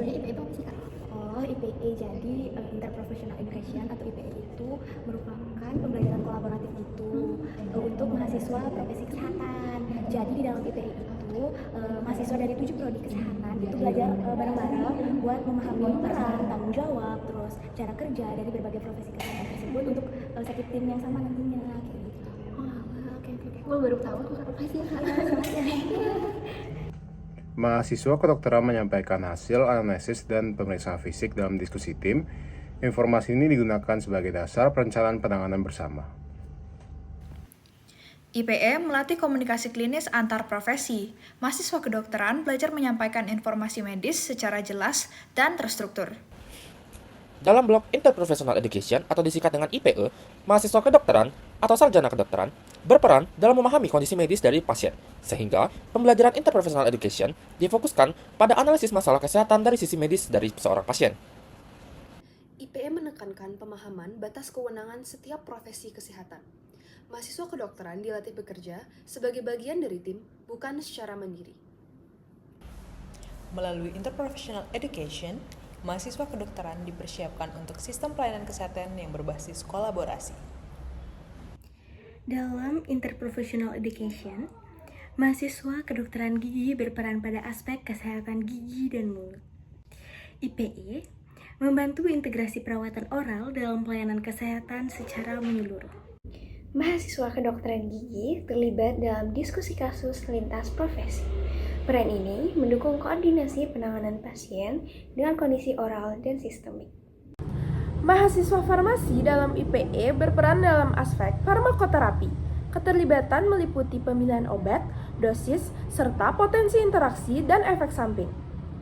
sebenarnya IPE itu apa sih, Kak? Oh, IPE jadi Interprofessional Education atau IPE itu merupakan pembelajaran kolaboratif itu untuk mahasiswa profesi kesehatan. Jadi di dalam IPE itu mahasiswa dari 7 prodi kesehatan itu belajar bareng-bareng buat memahami peran, tanggung jawab, terus cara kerja dari berbagai profesi kesehatan tersebut untuk satu tim yang sama nantinya kayak gitu. Oh, oke. Gue baru tahu tuh, Kak. Makasih ya, Kak. Mahasiswa kedokteran menyampaikan hasil analisis dan pemeriksaan fisik dalam diskusi tim. Informasi ini digunakan sebagai dasar perencanaan penanganan bersama. IPE melatih komunikasi klinis antar profesi. Mahasiswa kedokteran belajar menyampaikan informasi medis secara jelas dan terstruktur. Dalam blok Interprofessional Education atau disingkat dengan IPE, mahasiswa kedokteran atau sarjana kedokteran berperan dalam memahami kondisi medis dari pasien, sehingga pembelajaran Interprofessional Education difokuskan pada analisis masalah kesehatan dari sisi medis dari seorang pasien. IPE menekankan pemahaman batas kewenangan setiap profesi kesehatan. Mahasiswa kedokteran dilatih bekerja sebagai bagian dari tim, bukan secara mandiri. Melalui Interprofessional Education, mahasiswa kedokteran dipersiapkan untuk sistem pelayanan kesehatan yang berbasis kolaborasi. Dalam Interprofessional Education, mahasiswa kedokteran gigi berperan pada aspek kesehatan gigi dan mulut. IPE membantu integrasi perawatan oral dalam pelayanan kesehatan secara menyeluruh. Mahasiswa kedokteran gigi terlibat dalam diskusi kasus lintas profesi. Peran ini mendukung koordinasi penanganan pasien dengan kondisi oral dan sistemik. Mahasiswa farmasi dalam IPE berperan dalam aspek farmakoterapi. Keterlibatan meliputi pemilihan obat, dosis, serta potensi interaksi dan efek samping.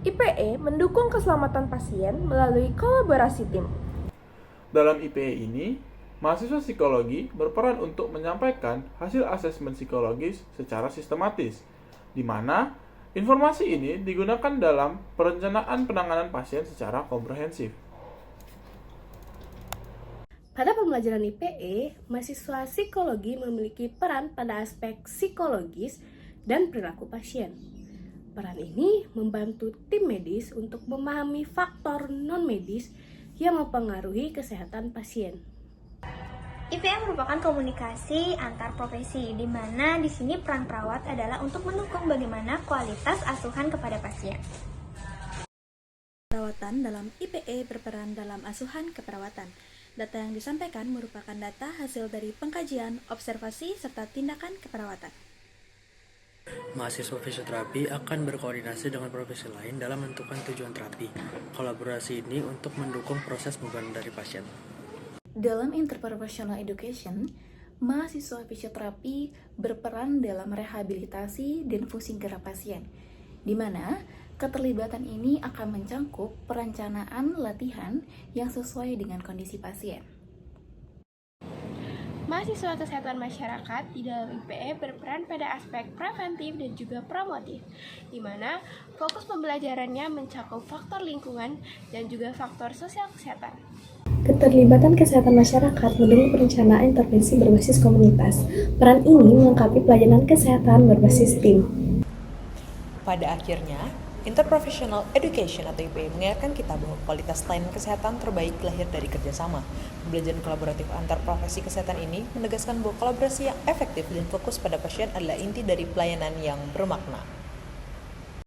IPE mendukung keselamatan pasien melalui kolaborasi tim. Dalam IPE ini, mahasiswa psikologi berperan untuk menyampaikan hasil asesmen psikologis secara sistematis, di mana informasi ini digunakan dalam perencanaan penanganan pasien secara komprehensif. Pada pembelajaran IPE, mahasiswa psikologi memiliki peran pada aspek psikologis dan perilaku pasien. Peran ini membantu tim medis untuk memahami faktor non-medis yang mempengaruhi kesehatan pasien. IPE merupakan komunikasi antar profesi, di mana di sini peran perawat adalah untuk mendukung bagaimana kualitas asuhan kepada pasien. Perawatan dalam IPE berperan dalam asuhan keperawatan. Data yang disampaikan merupakan data hasil dari pengkajian, observasi, serta tindakan keperawatan. Mahasiswa fisioterapi akan berkoordinasi dengan profesi lain dalam menentukan tujuan terapi. Kolaborasi ini untuk mendukung proses pemulihan dari pasien. Dalam Interprofessional Education, mahasiswa fisioterapi berperan dalam rehabilitasi dan fungsi gerak pasien, di mana keterlibatan ini akan mencangkup perencanaan latihan yang sesuai dengan kondisi pasien. Mahasiswa kesehatan masyarakat di dalam IPE berperan pada aspek preventif dan juga promotif, di mana fokus pembelajarannya mencakup faktor lingkungan dan juga faktor sosial kesehatan. Keterlibatan kesehatan masyarakat mendukung perencanaan intervensi berbasis komunitas. Peran ini melengkapi pelayanan kesehatan berbasis tim. Pada akhirnya, Interprofessional Education atau IPE mengingatkan kita bahwa kualitas pelayanan kesehatan terbaik lahir dari kerjasama. Pembelajaran kolaboratif antar profesi kesehatan ini menegaskan bahwa kolaborasi yang efektif dan fokus pada pasien adalah inti dari pelayanan yang bermakna.